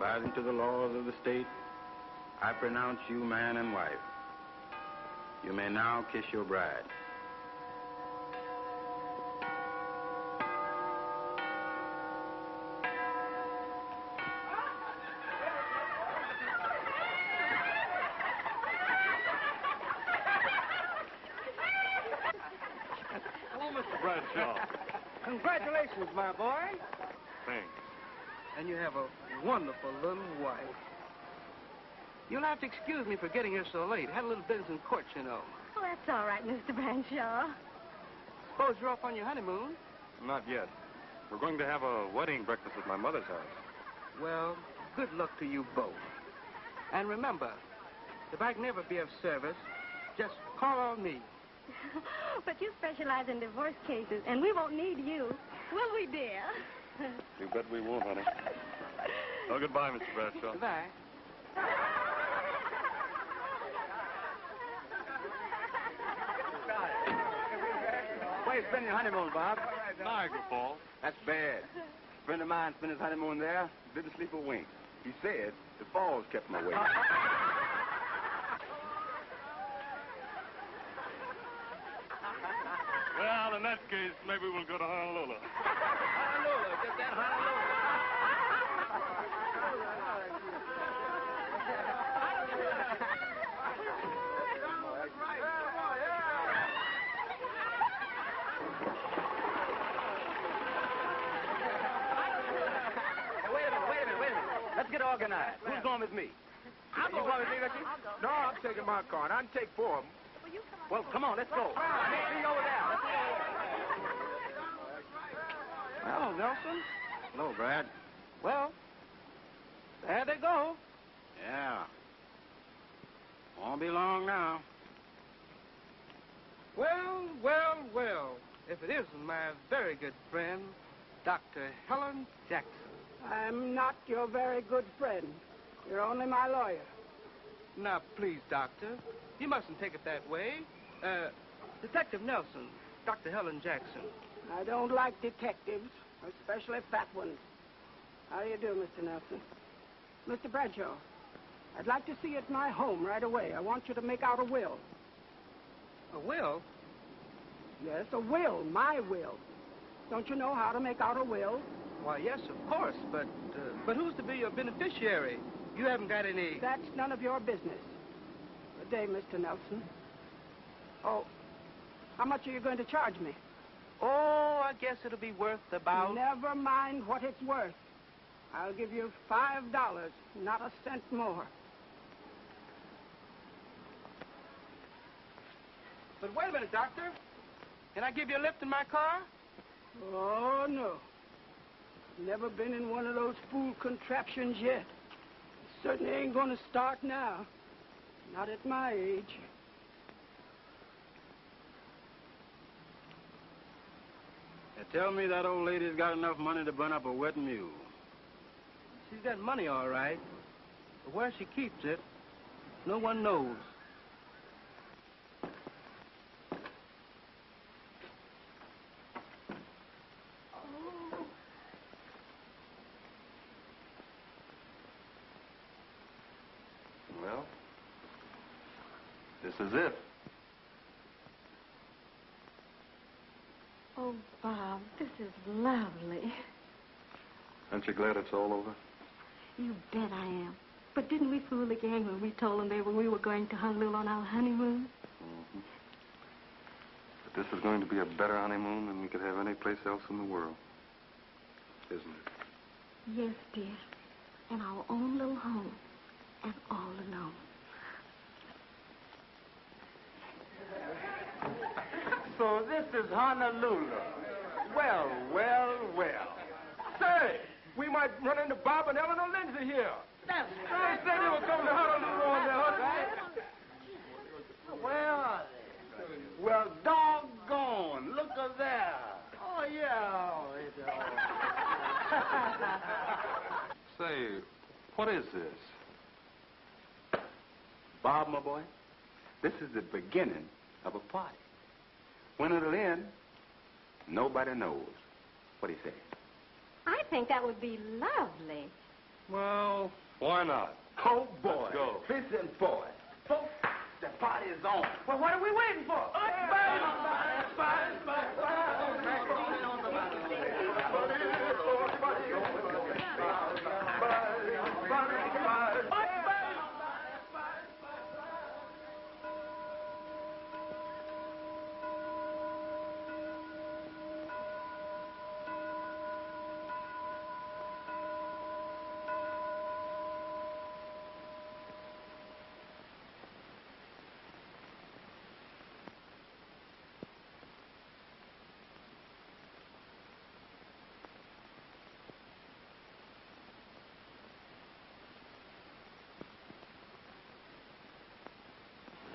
abiding to the laws of the state, I pronounce you man and wife. You may now kiss your bride. Hello, Mr. Bradshaw. Congratulations, my boy. Thanks. And you have a wonderful little wife. You'll have to excuse me for getting here so late. Had a little business in court, you know. Oh, that's all right, Mr. Bradshaw. Suppose you're off on your honeymoon? Not yet. We're going to have a wedding breakfast at my mother's house. Well, good luck to you both. And remember, if I can ever be of service, just call on me. But you specialize in divorce cases, and we won't need you. Will we, dear? You bet we won't, honey. Well, goodbye, Mr. Bradshaw. Goodbye. Where you spend your honeymoon, Bob? Niagara Falls. That's bad. A friend of mine spent his honeymoon there. Didn't sleep a wink. He said the falls kept him awake. Well, in that case, maybe we'll go to Honolulu. Honolulu, get that Honolulu. Wait a minute. Let's get organized. Who's going with me? You going with me, Ricky? No, I'm taking my car, and I can take 4 of them. Well, come on, let's go. See you over there. Let's go. Hello, Nelson. Hello, Brad. Well, there they go. Yeah. Won't be long now. Well. If it isn't my very good friend, Dr. Helen Jackson. I'm not your very good friend. You're only my lawyer. Now, please, Doctor, you mustn't take it that way. Detective Nelson, Dr. Helen Jackson. I don't like detectives, especially fat ones. How do you do, Mr. Nelson? Mr. Bradshaw, I'd like to see you at my home right away. I want you to make out a will. A will? Yes, a will, my will. Don't you know how to make out a will? Why, yes, of course, but who's to be your beneficiary? You haven't got any... That's none of your business. Good day, Mr. Nelson. Oh, how much are you going to charge me? Oh, I guess it'll be worth about... Never mind what it's worth. I'll give you $5, not a cent more. But wait a minute, Doctor. Can I give you a lift in my car? Oh, no. Never been in one of those fool contraptions yet. Certainly ain't gonna start now. Not at my age. They tell me that old lady's got enough money to burn up a wet mule. She's got money, all right. But where she keeps it, no one knows. Well, this is it. Oh, Bob, this is lovely. Aren't you glad it's all over? You bet I am. But didn't we fool the gang when we told them we were going to Honolulu on our honeymoon? Mm-hmm. But this is going to be a better honeymoon than we could have any place else in the world. Isn't it? Yes, dear. In our own little home. And all alone. So this is Honolulu. Well. Say, we might run into Bob and Eleanor Lindsay here. That's They said they were coming to Honolulu on their honeymoon. Where are they? Well, doggone. Look at that. Oh, yeah. Say, what is this? Bob, my boy, this is the beginning of a party. When it'll end, nobody knows. What do you say? I think that would be lovely. Well, Why not? Oh, boy. Let's go. Listen, boy. Folks, the party is on. well, what are we waiting for?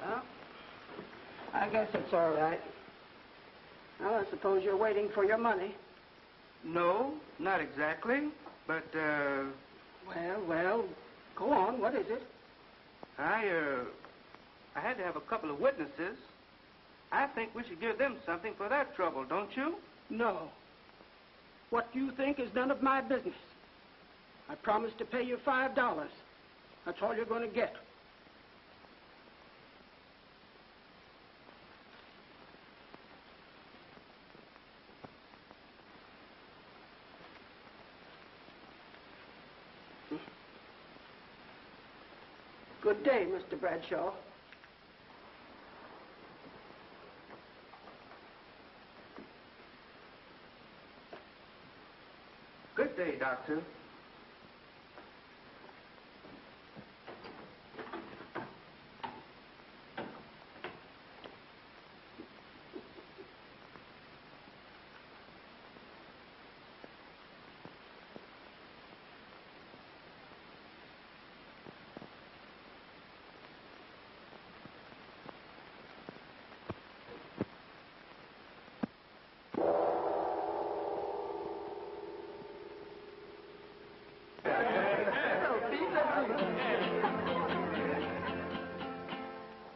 Well, I guess it's all right. Well, I suppose you're waiting for your money. No, not exactly. But, Well, go on. What is it? I had to have a couple of witnesses. I think we should give them something for that trouble, don't you? No. What you think is none of my business. I promised to pay you $5. That's all you're going to get. Good day, Mr. Bradshaw. Good day, Doctor.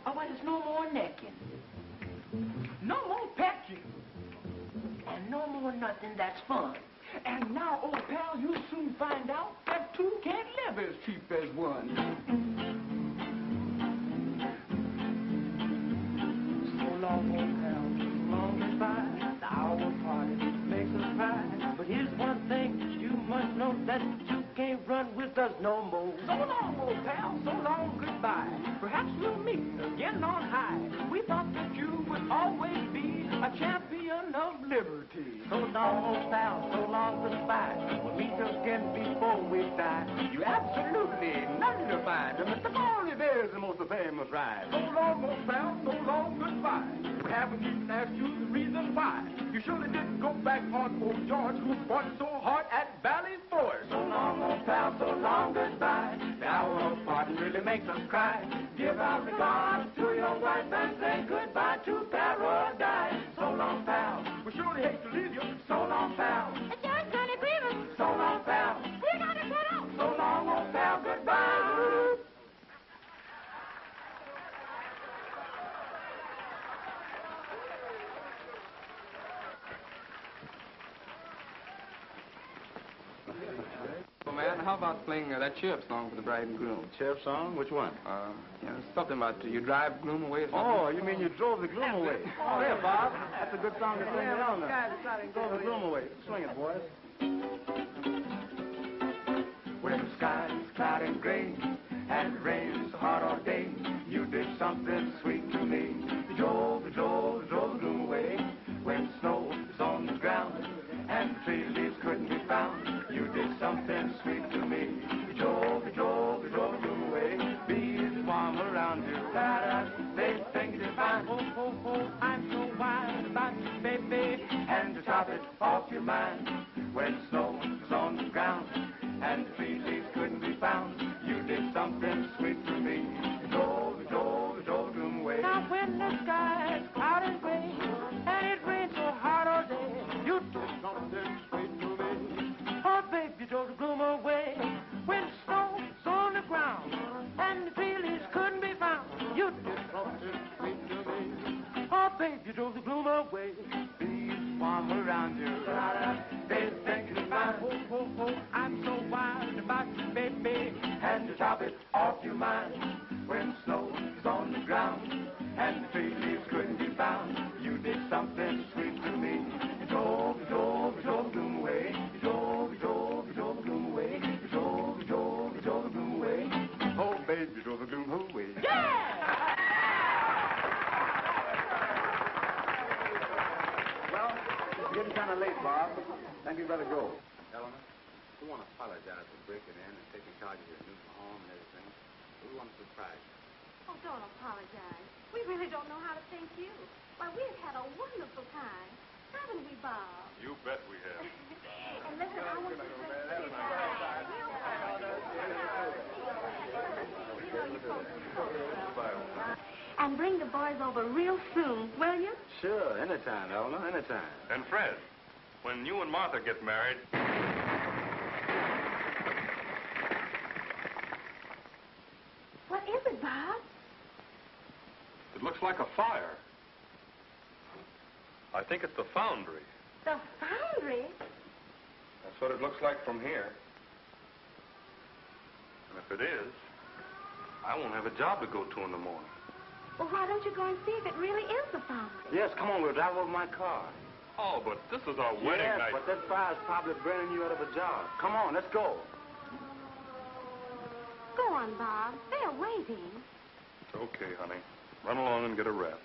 Oh, well, there's no more necking. No more pecking. And no more nothing that's fun. And now, old pal, you'll soon find out that two can't live as cheap as one. So long, old pal, so long goodbye. The hour party makes us cry. But here's one thing that you must know, that you can't run with us no more. So long, old pal, so long goodbye. Perhaps we'll meet again on high. We thought that you would always be a champion of liberty. So long, old pal, so long goodbye. We'll meet again before we die. You absolutely nullified Mr. Barney Bear's the most famous ride. So long, old pal, so long goodbye. We haven't even asked you the reason why. You surely didn't go back on old George, who fought so hard at Valley Forge. So long, old pal, so long goodbye. The hour party really makes us cry. Give our regards to your wife and say goodbye to paradise. So long, pal. We surely hate to leave you. So long, pal. George gonna grieve us. So long, pal. We gotta cut off. So long, old pal. Goodbye. Well, man, how about playing that chirp song for the bride and groom? Chirp song? Which one? Something about you drive gloom away or something. Oh, you mean you drove the gloom away? Oh, there, Bob. That's a good song to sing along with. Drove the gloom away. Swing it, boys. When the sky is cloudy and gray and it rains so hard all day, you did something sweet to me. You drove the gloom away. When snow is on the ground and the tree leaves couldn't be found, you did something sweet to me. You drove the gloom away. Bees swarm around you. They think you're fine. Oh, I'm so wild about you, baby. And to top it off your mind, when snow was on the ground and the tree leaves couldn't be found, you did something sweet to me. You drove the gloom away. Now when the sky is cloudy and gray and it rains so hard all day, you did something sweet to me. Oh, baby, you drove the gloom away. When snow was on the ground and the tree leaves couldn't be found, you did something sweet to me. Oh, baby, you drove the gloom away. Bees swarm around you. They think you're fine. Oh, I'm so wild about you, baby. me and to chop it off your mind. When snow is on the ground and the tree leaves couldn't be found, you did something sweet to me. You drove the gloom away. You drove the gloom away. You drove the gloom away. Oh, baby, you drove the gloom away. Well, it's getting kind of late, Bob. I think you better go. Eleanor, we want to apologize for breaking in and taking charge of your new home and everything. We want to surprise you. Oh, don't apologize. We really don't know how to thank you. Why, we've had a wonderful time. Haven't we, Bob? You bet we have. And listen, I want you to bring and bring the boys over real soon, will you? Sure, anytime, Eleanor, anytime. And Fred, when you and Martha get married... What is it, Bob? It looks like a fire. I think it's the foundry. The foundry? That's what it looks like from here. And if it is, I won't have a job to go to in the morning. Well, why don't you go and see if it really is the foundry? Yes, come on, we'll drive over my car. Oh, but this is our wedding Yes, night. but that fire's probably burning you out of a job. Come on, let's go. Go on, Bob. They're waiting. Okay, honey. Run along and get a rest.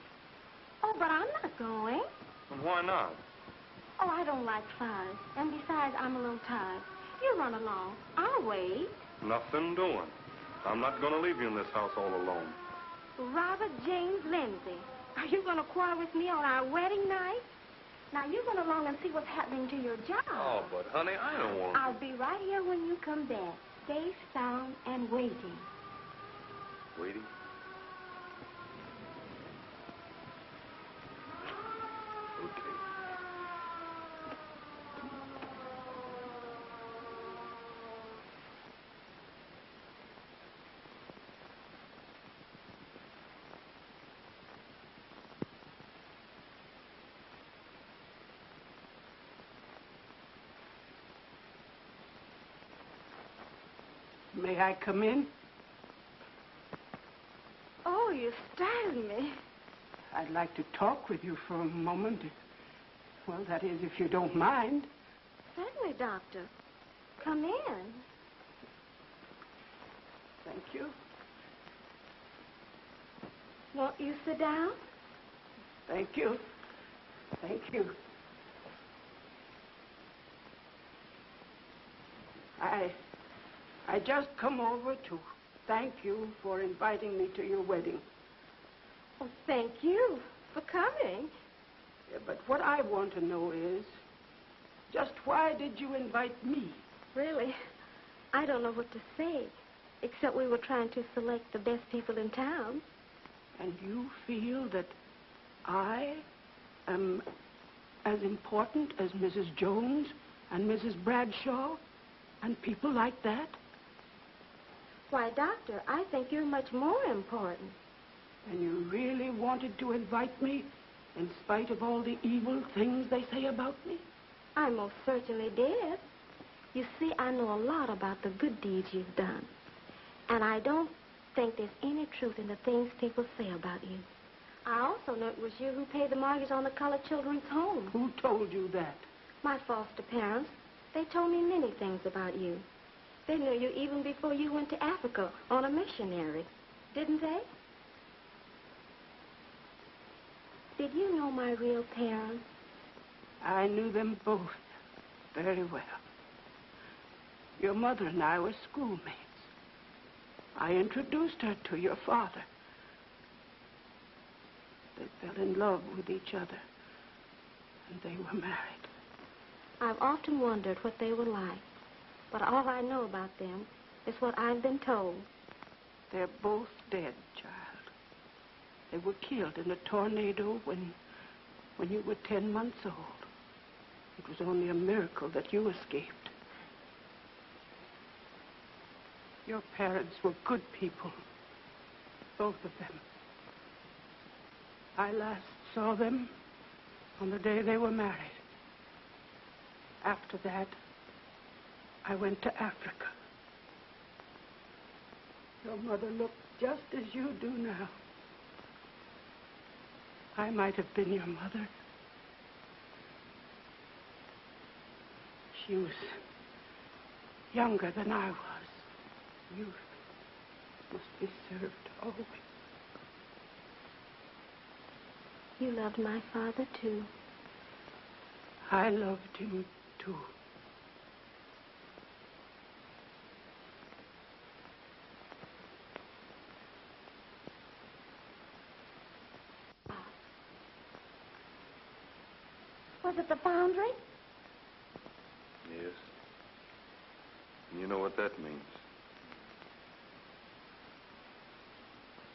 Oh, but I'm not going. And why not? Oh, I don't like fires. And besides, I'm a little tired. You run along. I'll wait. Nothing doing. I'm not going to leave you in this house all alone. Robert James Lindsay, are you going to quarrel with me on our wedding night? Now, you run along and see what's happening to your job. Oh, but honey, I don't want to. I'll be right here when you come back, safe, sound, and waiting. Waiting? Okay. May I come in? Oh, you startled me. I'd like to talk with you for a moment. Well, that is, if you don't mind. Certainly, Doctor. Come in. Thank you. Won't you sit down? Thank you. Thank you. I just come over to thank you for inviting me to your wedding. Oh, thank you for coming. Yeah, but what I want to know is, just why did you invite me? Really, I don't know what to say, except we were trying to select the best people in town. And you feel that I am as important as Mrs. Jones and Mrs. Bradshaw and people like that? Why, Doctor, I think you're much more important. And you really wanted to invite me in spite of all the evil things they say about me? I most certainly did. You see, I know a lot about the good deeds you've done. And I don't think there's any truth in the things people say about you. I also know it was you who paid the mortgage on the colored children's home. Who told you that? My foster parents. They told me many things about you. They knew you even before you went to Africa on a missionary. Didn't they? Did you know my real parents? I knew them both very well. Your mother and I were schoolmates. I introduced her to your father. They fell in love with each other, and they were married. I've often wondered what they were like, but all I know about them is what I've been told. They're both dead, child. They were killed in a tornado when you were 10 months old. It was only a miracle that you escaped. Your parents were good people, both of them. I last saw them on the day they were married. After that, I went to Africa. Your mother looked just as you do now. I might have been your mother. She was younger than I was. Youth must be served always. You loved my father, too. I loved him, too. Was it the foundry? Yes. And you know what that means.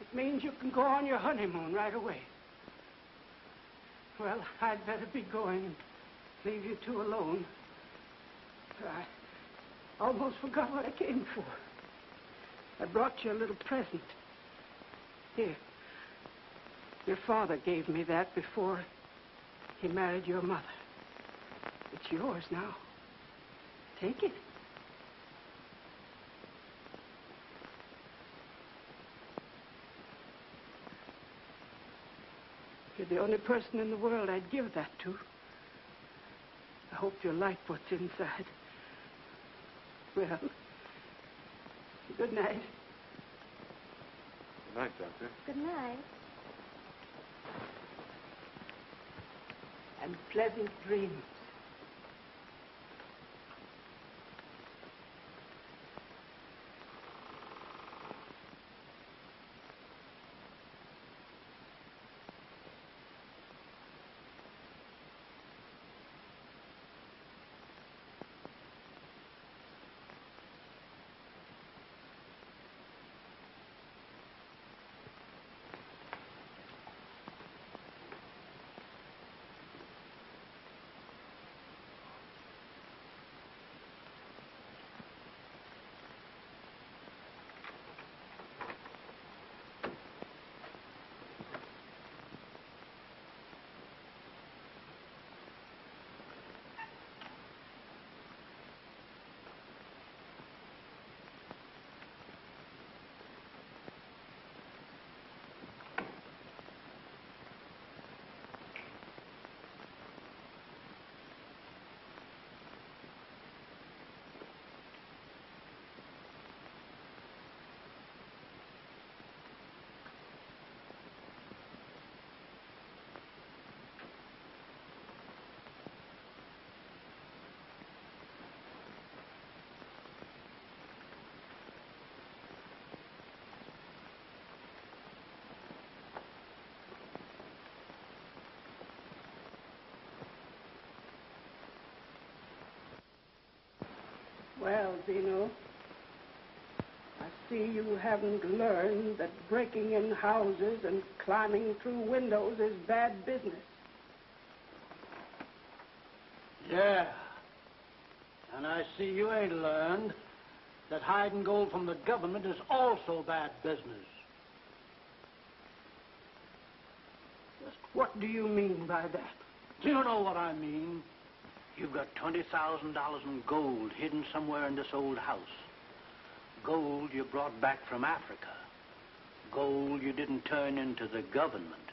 It means you can go on your honeymoon right away. Well, I'd better be going and leave you two alone. I almost forgot what I came for. I brought you a little present. Here. Your father gave me that before he married your mother. It's yours now. Take it. You're the only person in the world I'd give that to. I hope you like what's inside. Well, good night. Good night, Doctor. Good night. And pleasant dreams. Well, Zeno, I see you haven't learned that breaking in houses and climbing through windows is bad business. Yeah. And I see you ain't learned that hiding gold from the government is also bad business. Just what do you mean by that? Do you know what I mean? You've got $20,000 in gold hidden somewhere in this old house. Gold you brought back from Africa. Gold you didn't turn into the government.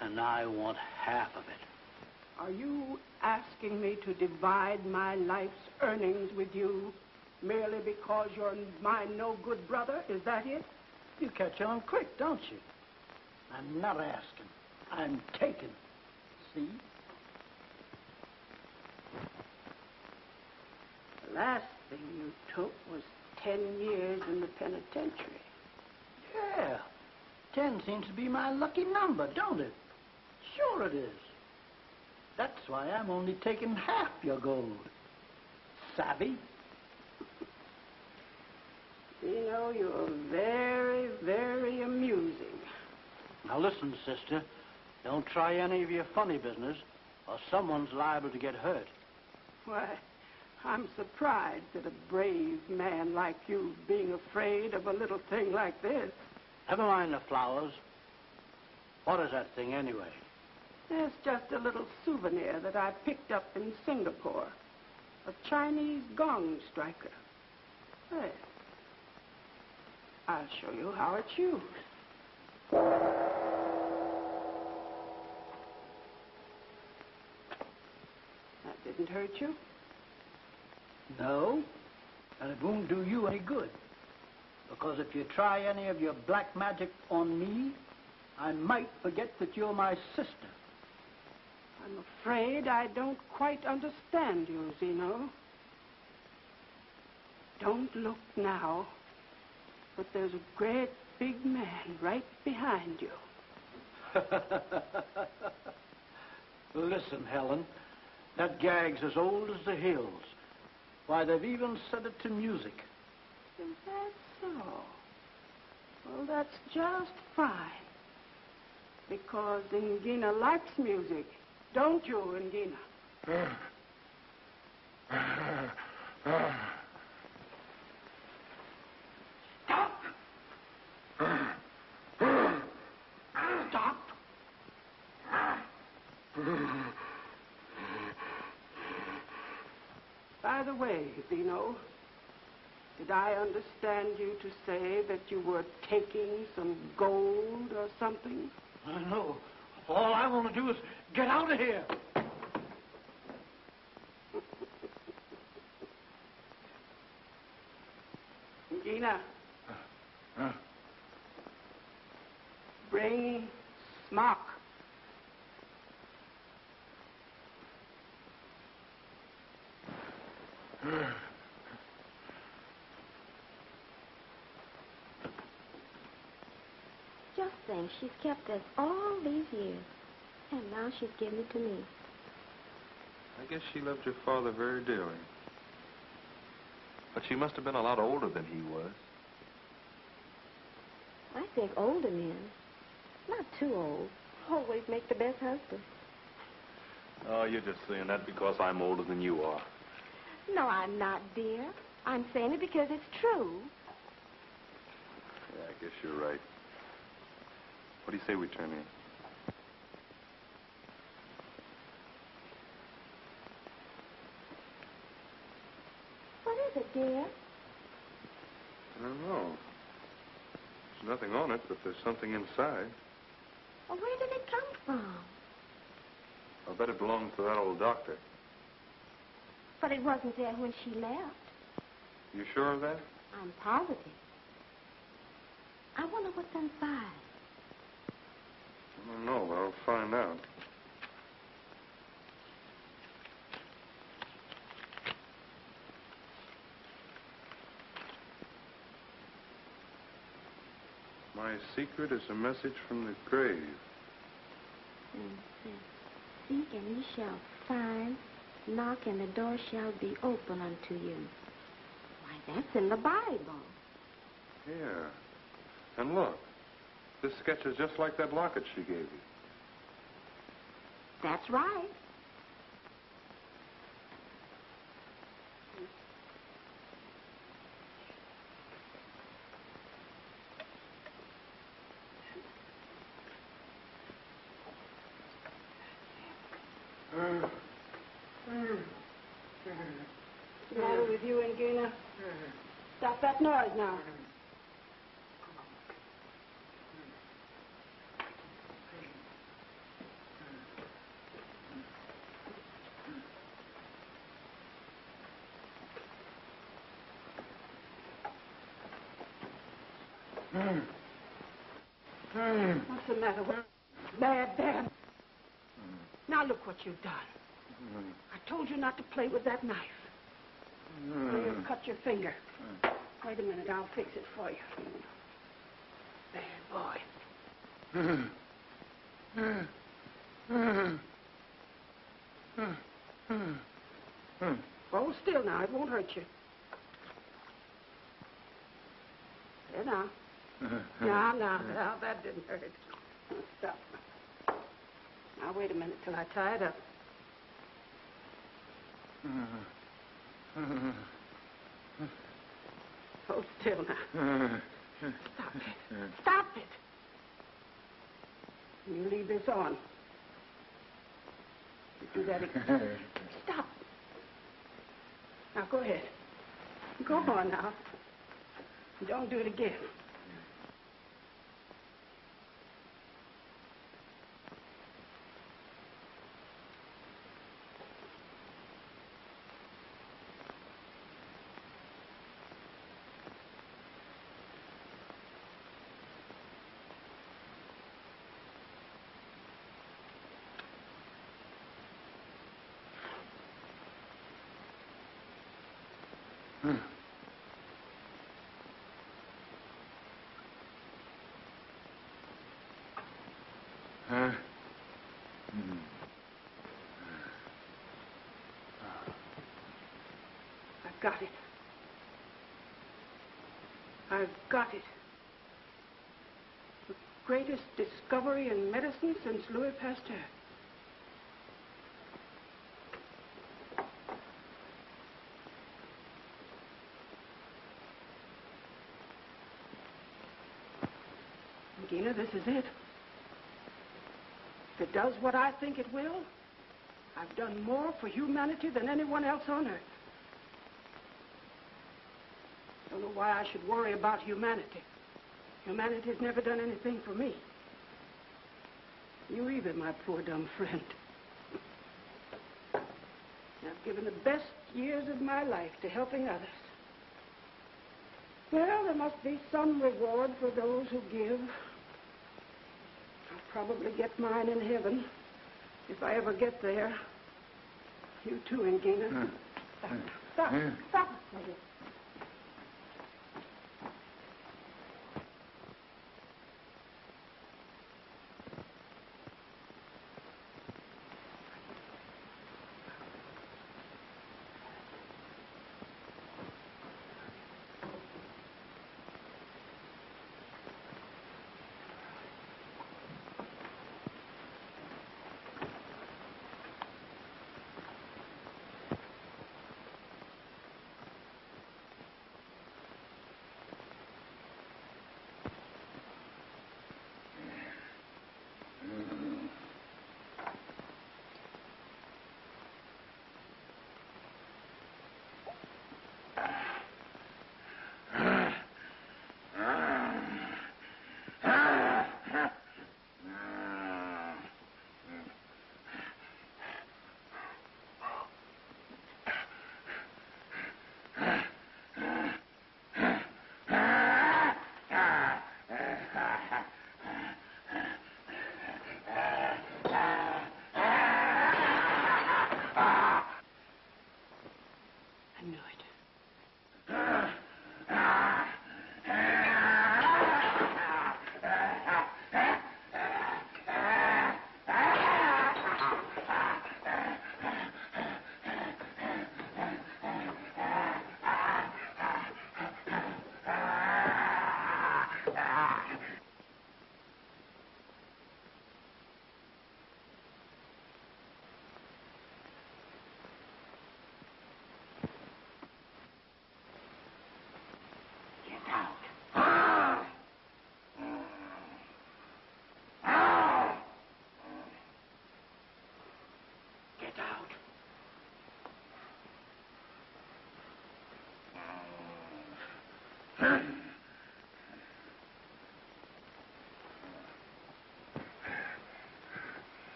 And I want half of it. Are you asking me to divide my life's earnings with you merely because you're my no-good brother? Is that it? You catch on quick, don't you? I'm not asking. I'm taking. See? The last thing you took was 10 years in the penitentiary. Yeah. 10 seems to be my lucky number, don't it? Sure it is. That's why I'm only taking half your gold. Savvy? You know, you're very, very amusing. Now listen, sister. Don't try any of your funny business, or someone's liable to get hurt. Why, I'm surprised at a brave man like you being afraid of a little thing like this. Never mind the flowers. What is that thing, anyway? It's just a little souvenir that I picked up in Singapore. A Chinese gong striker. Hey. I'll show you how it's used. That didn't hurt you? No, and it won't do you any good. Because if you try any of your black magic on me, I might forget that you're my sister. I'm afraid I don't quite understand you, Zeno. Don't look now, but there's a great big man right behind you. Listen, Helen, that gag's as old as the hills. Why, they've even set it to music. Is that so? Well, that's just fine. Because Ingina likes music. Don't you, Ingina? Stop! Stop! By the way, Zeno, did I understand you to say that you were taking some gold or something? No. All I want to do is get out of here. Gina. Bring smock. Just think, she's kept us all these years, and now she's giving it to me. I guess she loved your father very dearly. But she must have been a lot older than he was. I think older men, not too old, always make the best husband. Oh, you're just saying that because I'm older than you are. No, I'm not, dear. I'm saying it because it's true. Yeah, I guess you're right. What do you say we turn in? What is it, dear? I don't know. There's nothing on it, but there's something inside. Well, where did it come from? I'll bet it belongs to that old doctor. But it wasn't there when she left. You sure of that? I'm positive. I wonder what's inside. I don't know, but I'll find out. My secret is a message from the grave. And it says, seek and ye shall find, knock and the door shall be open unto you. Why, that's in the Bible. Yeah. And look, this sketch is just like that locket she gave you. That's right. What's the matter with you, Ingina? Stop that noise now. What's the matter with Bad. Now look what you've done. I told you not to play with that knife. You cut your finger. Wait a minute, I'll fix it for you. Bad boy. Hold still now, it won't hurt you. There now. Now, that didn't hurt. Stop. Now, wait a minute till I tie it up. Hold still now. Stop it. Stop it. You leave this on. You do that again. Stop. Now, go ahead. Go on now. Don't do it again. got it. I've got it. The greatest discovery in medicine since Louis Pasteur. Gina, this is it. If it does what I think it will, I've done more for humanity than anyone else on earth. I don't know why I should worry about humanity. Humanity's never done anything for me. You either, my poor dumb friend. I've given the best years of my life to helping others. Well, there must be some reward for those who give. I'll probably get mine in heaven, if I ever get there. You too, Engina. Stop it, please.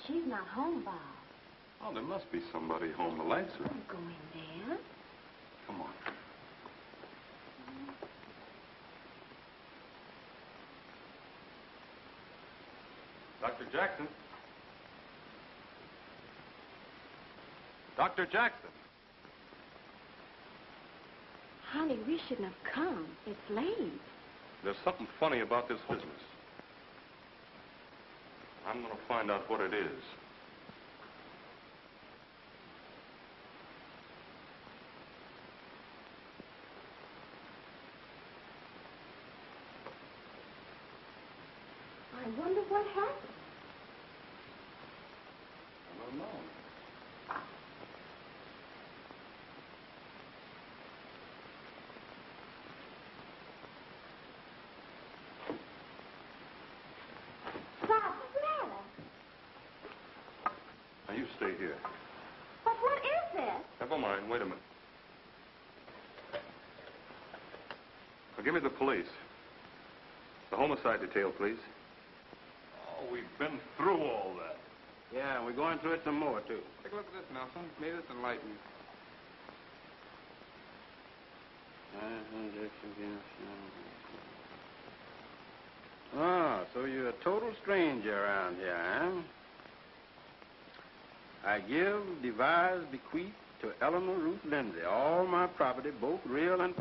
She's not home, Bob. Oh, there must be somebody home. The lights are... Don't go in there. Come on. Dr. Jackson? Dr. Jackson? Honey, we shouldn't have come. It's late. There's something funny about this business. I'm going to find out what it is. I wonder what happened. I don't know. Now, you stay here. But what is this? Never mind. Wait a minute. Well, give me the police. The homicide detail, please. Oh, we've been through all that. Yeah, and we're going through it some more, too. Take a look at this, Nelson. Maybe this enlighten you. Ah, so you're a total stranger around here, huh? I give, devise, bequeath to Eleanor Ruth Lindsay all my property, both real and...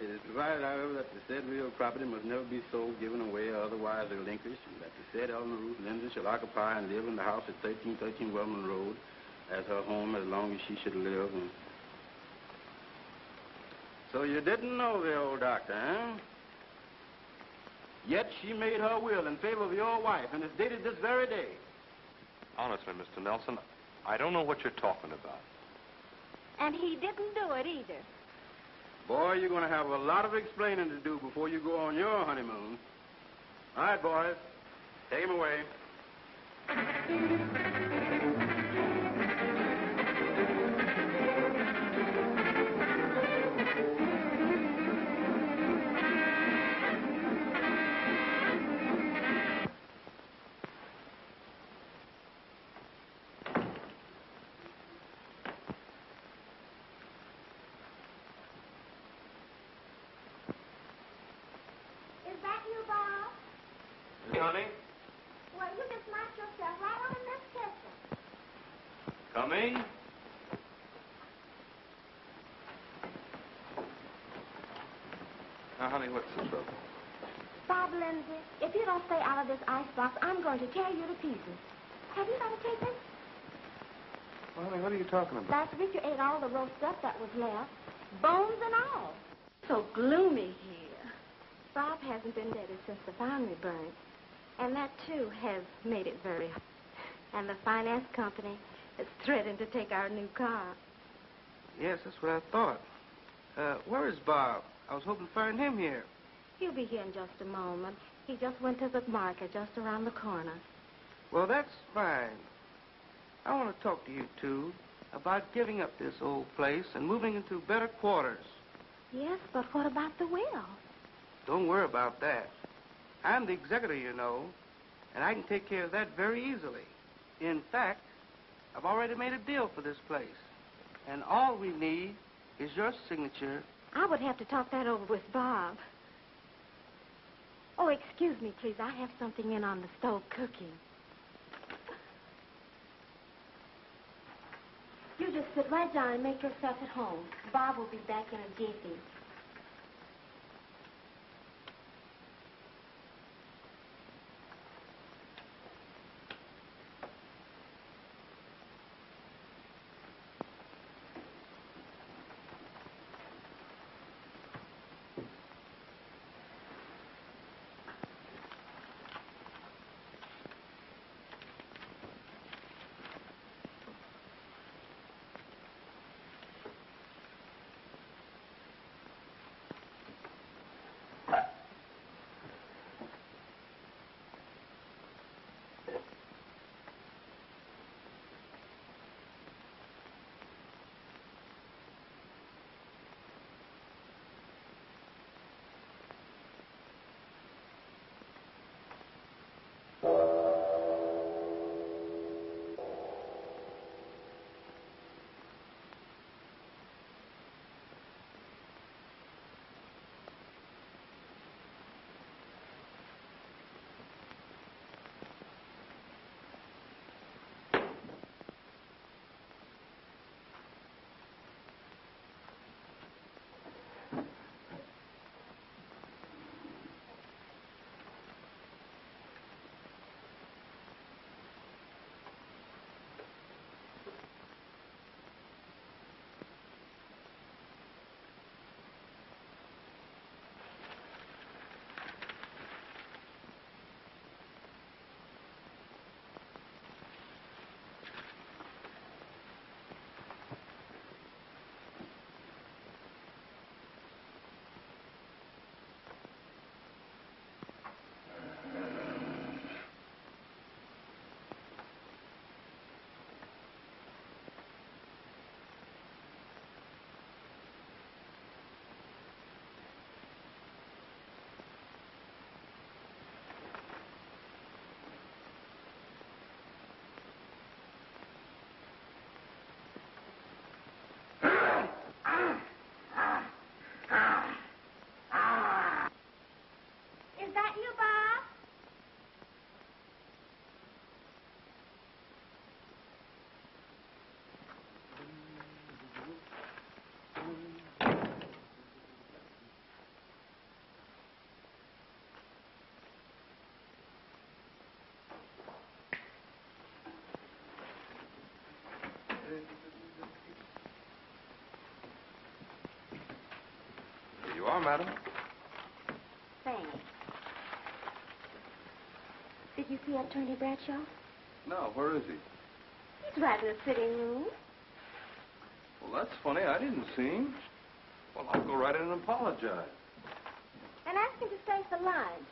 It is provided, however, that the said real property must never be sold, given away, or otherwise relinquished, and that the said Eleanor Ruth Lindsay shall occupy and live in the house at 1313 Wellman Road as her home as long as she should live. And... So you didn't know the old doctor, huh? Yet she made her will in favor of your wife, and it's dated this very day. Honestly, Mr. Nelson, I don't know what you're talking about. And he didn't do it either. Boy, you're going to have a lot of explaining to do before you go on your honeymoon. All right, boys. Take him away. Is that you, Bob? Johnny? Well, you just knocked yourself right on in this kitchen. Coming? Now, honey, what's the trouble? Bob Lindsay, if you don't stay out of this icebox, I'm going to tear you to pieces. Have you got a ticket? Well, honey, what are you talking about? Last week you ate all the roast stuff that was left, bones and all. So gloomy here. Bob hasn't been dead since the foundry burned. And that, too, has made it very hard. And the finance company is threatening to take our new car. Yes, that's what I thought. Where is Bob? I was hoping to find him here. He'll be here in just a moment. He just went to the market just around the corner. Well, that's fine. I want to talk to you two about giving up this old place and moving into better quarters. Yes, but what about the will? Don't worry about that. I'm the executor, you know, and I can take care of that very easily. In fact, I've already made a deal for this place, and all we need is your signature. I would have to talk that over with Bob. Oh, excuse me, please. I have something in on the stove cooking. You just sit right down and make yourself at home. Bob will be back in a jiffy. You are, madam. Thanks. Did you see Attorney Bradshaw? No, where is he? He's right in the sitting room. Well, that's funny. I didn't see him. Well, I'll go right in and apologize. And ask him to stay for lunch.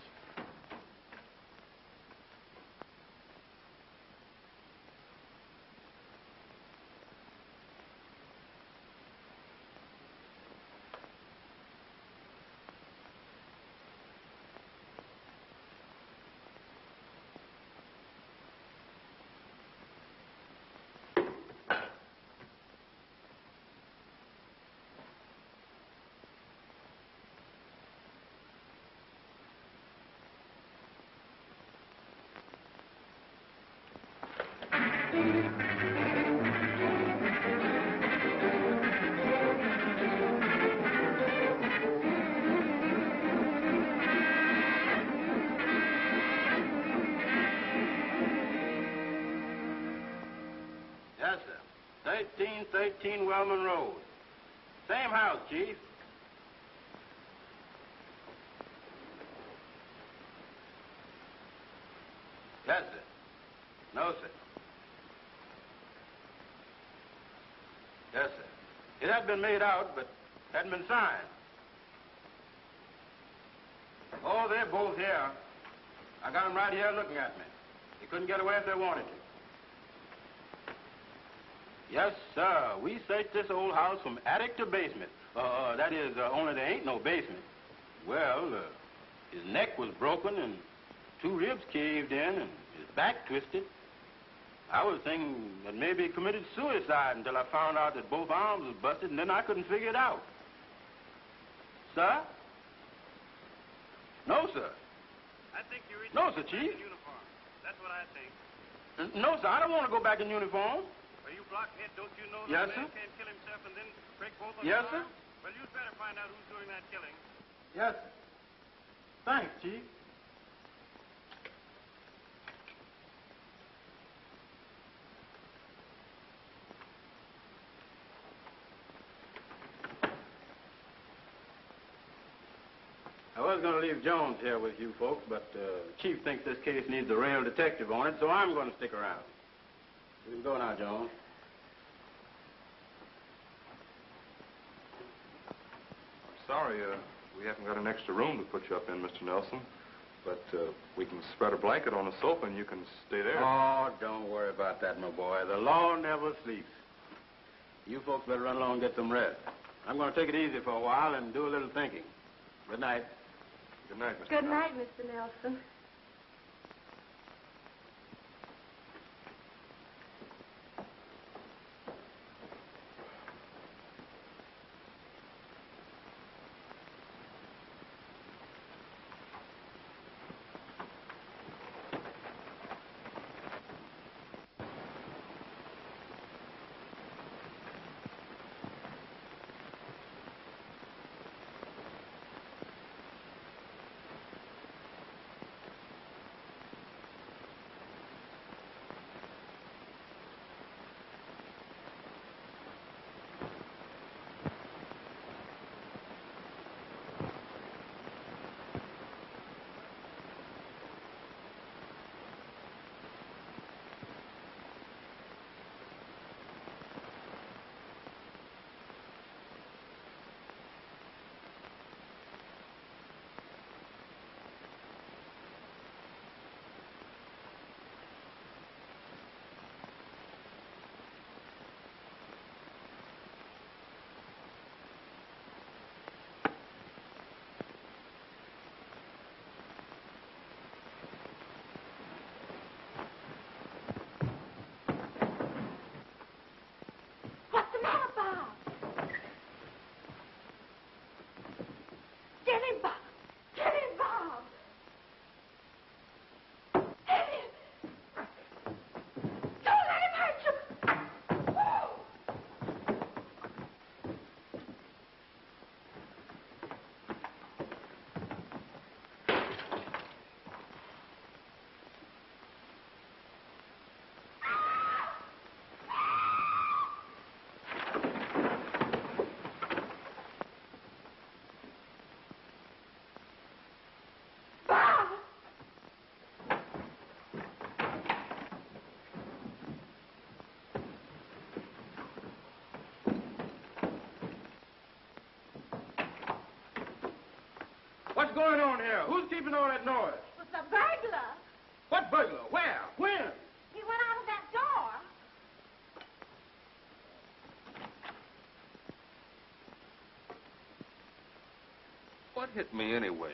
Yes, sir. 1313 Wellman Road. Same house, Chief. Yes, sir. No, sir. Yes, sir. It had been made out, but hadn't been signed. Oh, they're both here. I got them right here looking at me. They couldn't get away if they wanted to. Yes, sir. We searched this old house from attic to basement. That is, only there ain't no basement. Well, his neck was broken and 2 ribs caved in and his back twisted. I was thinking that maybe he committed suicide until I found out that both arms was busted, and then I couldn't figure it out. Sir? No, sir. I think you reached No, sir, Chief. in uniform. That's what I think. No, sir. I don't want to go back in uniform. Well, you blockhead, don't you know that Yes, a man sir. can't kill himself and then break both of Yes, his sir. arms? Well, you'd better find out who's doing that killing. Yes, sir. Thanks, Chief. I was going to leave Jones here with you folks, but Chief thinks this case needs a real detective on it, so I'm going to stick around. You can go now, Jones. I'm sorry, we haven't got an extra room to put you up in, Mr. Nelson. But we can spread a blanket on the sofa and you can stay there. Oh, don't worry about that, my boy. The law never sleeps. You folks better run along and get some rest. I'm going to take it easy for a while and do a little thinking. Good night. Good night, Mr. Good Nelson. night, Mr. Nelson. What's going on here? Who's keeping all that noise? It was the burglar. What burglar? Where? When? He went out of that door. What hit me anyway?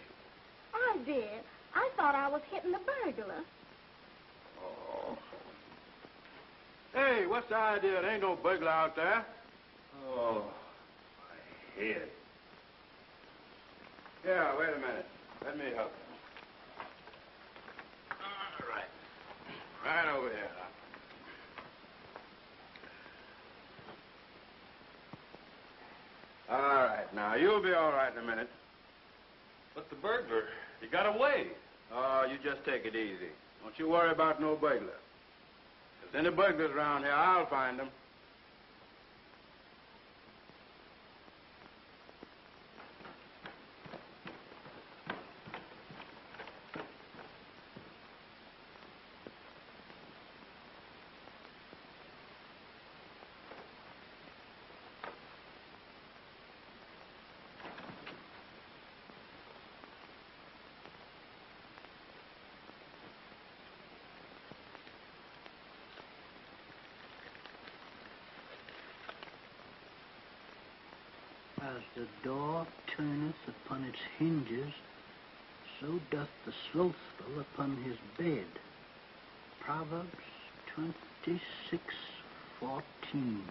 I did. I thought I was hitting the burglar. Oh. Hey, what's the idea? There ain't no burglar out there. Oh, my head. Yeah, wait a minute. Let me help you. All right. Right over here. All right, now, you'll be all right in a minute. But the burglar, he got away. Oh, you just take it easy. Don't you worry about no burglar. If there's any burglars around here, I'll find them. As the door turneth upon its hinges, so doth the slothful upon his bed. Proverbs 26:14.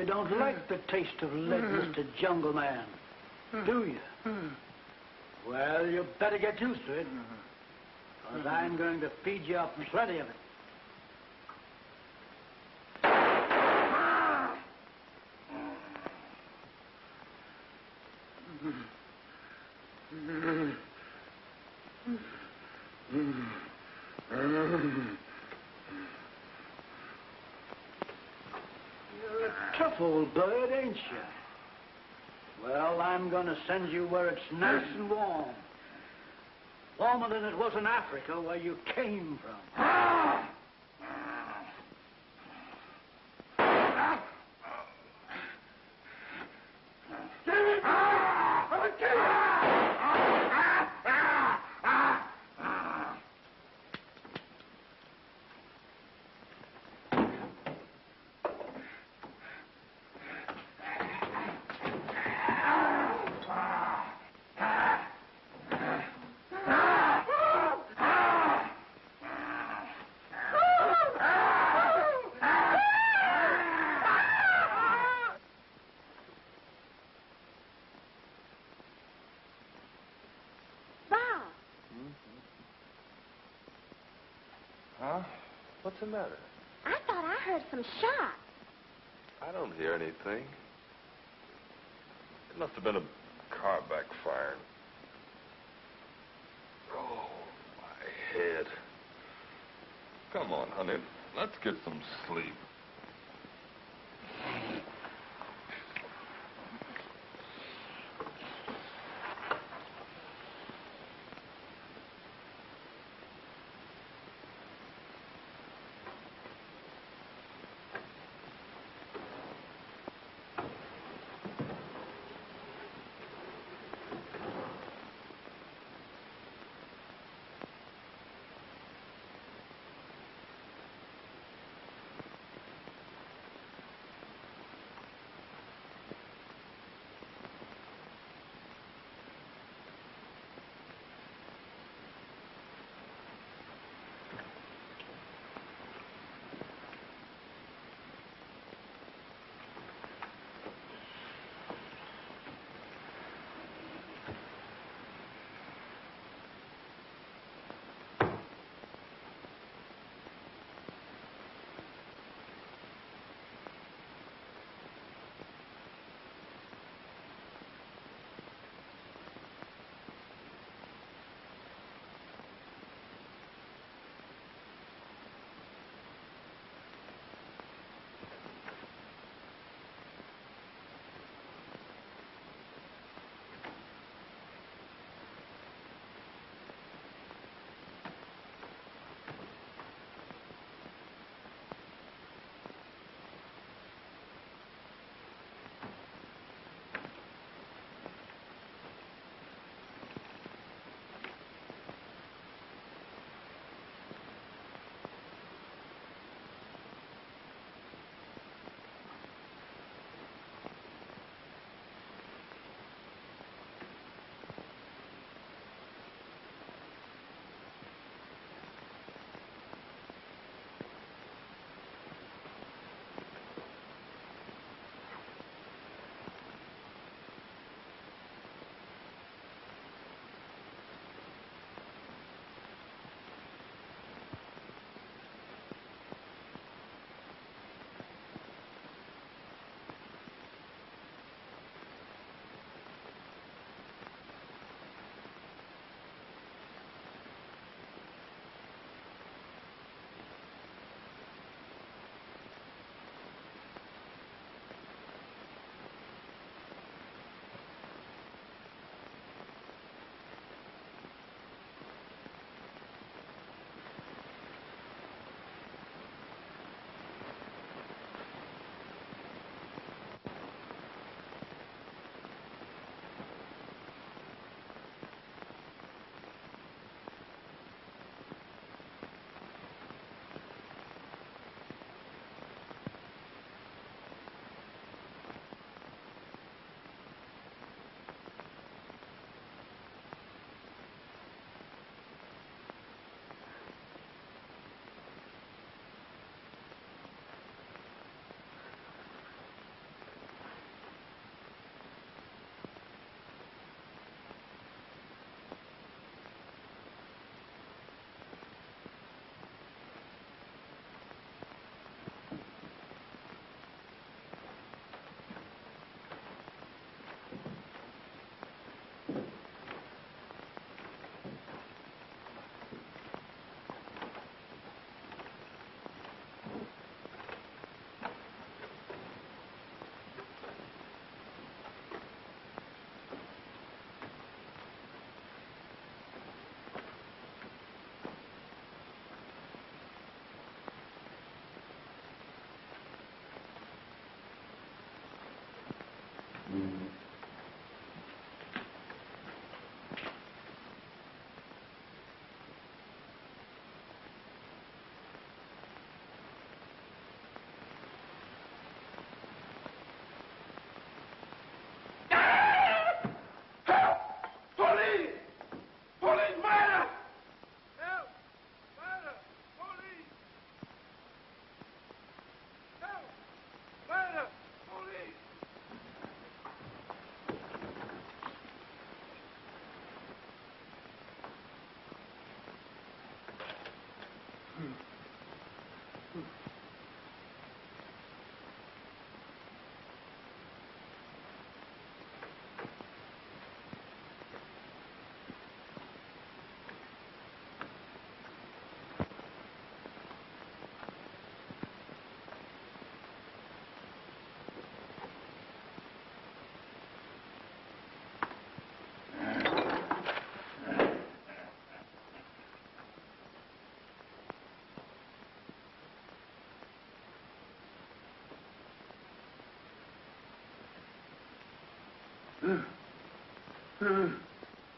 you don't like the taste of lead, Mr. Jungle Man, do you? Well, you better get used to it, because I'm going to feed you up plenty of it. You're a tough old bird, ain't you? Well, I'm going to send you where it's nice and warm. Warmer than it was in Africa, where you came from. Huh? What's the matter? I thought I heard some shots. I don't hear anything. It must have been a car backfiring. Oh, my head. Come on, honey. Let's get some sleep.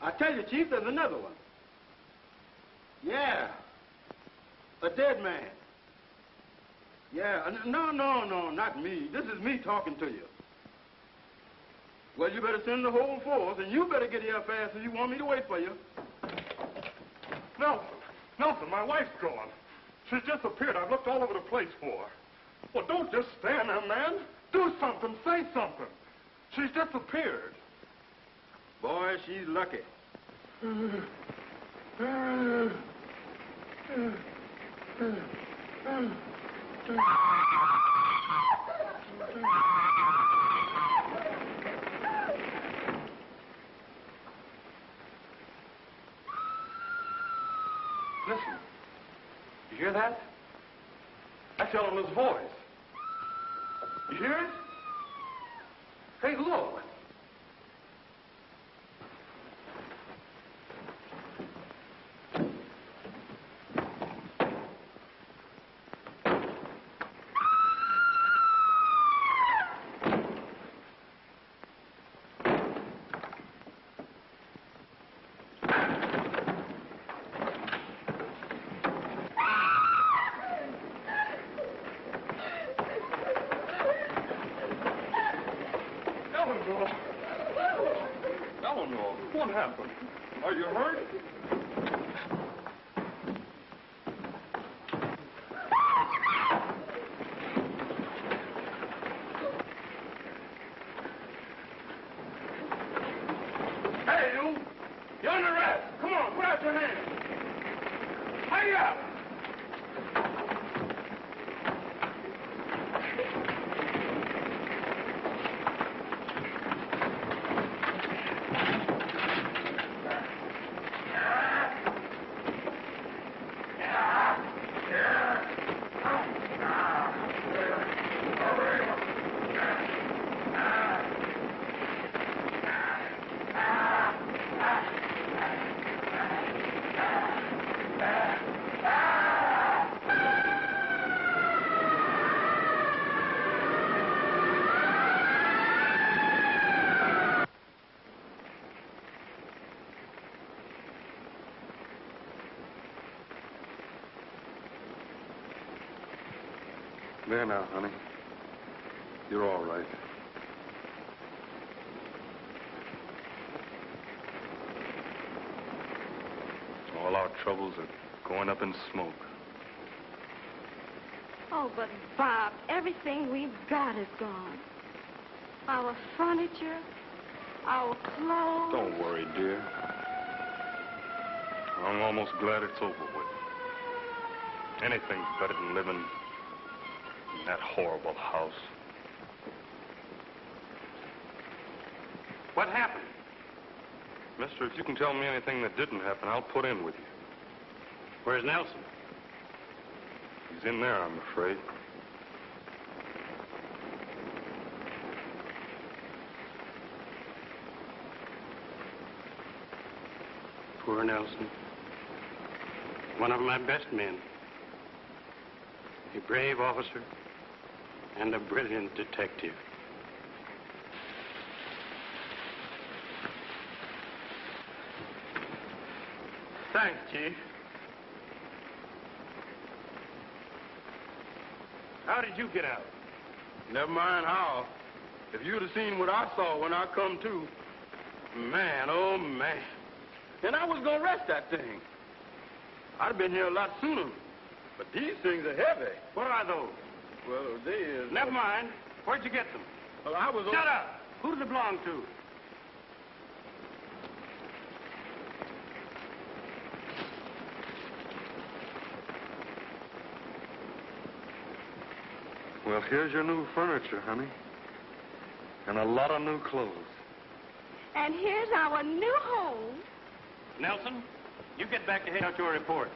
I tell you, Chief, there's another one. Yeah. A dead man. Yeah. No, not me. This is me talking to you. Well, you better send the whole force, and you better get here fast if you want me to wait for you. Nelson, my wife's gone. She's disappeared. I've looked all over the place for her. Well, don't just stand there, man. Do something. Say something. She's disappeared. Boy, she's lucky. Listen. You hear that? That's Eleanor's voice. You hear it? Hey, look. Eleanor, what happened? Are you hurt? Hey, you! You're under arrest! Come on, put out your hands! Hurry up! There now, honey. You're all right. All our troubles are going up in smoke. Oh, but Bob, everything we've got is gone. Our furniture, our clothes. Don't worry, dear. I'm almost glad it's over with. Anything's better than living in that horrible house. What happened? Mister, if you can tell me anything that didn't happen, I'll put in with you. Where's Nelson? He's in there, I'm afraid. Poor Nelson. One of my best men. A brave officer and a brilliant detective. Thanks, Chief. How did you get out? Never mind how. If you'd have seen what I saw when I come to, man, oh, man. And I was going to arrest that thing. I'd have been here a lot sooner. But these things are heavy. What are those? Well, they is... Never mind. Where'd you get them? Well, I was... Shut up! Who does it belong to? Well, here's your new furniture, honey. And a lot of new clothes. And here's our new home. Nelson, you get back to head out your report.